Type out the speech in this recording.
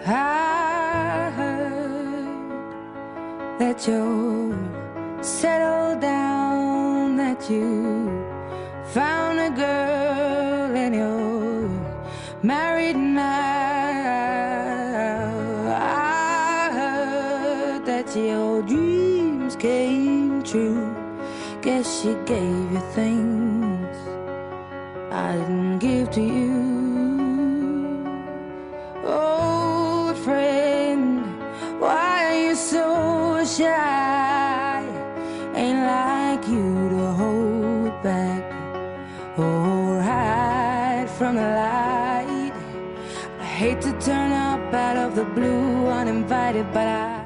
I heard that you're settled down, that you found a girl and you're married now. I heard that your dreams came true. Guess she gave you things I didn't give to you. Old friend, why are you so shy? Ain't like you to hold back or hide from the light. I hate to turn up out of the blue uninvited, but I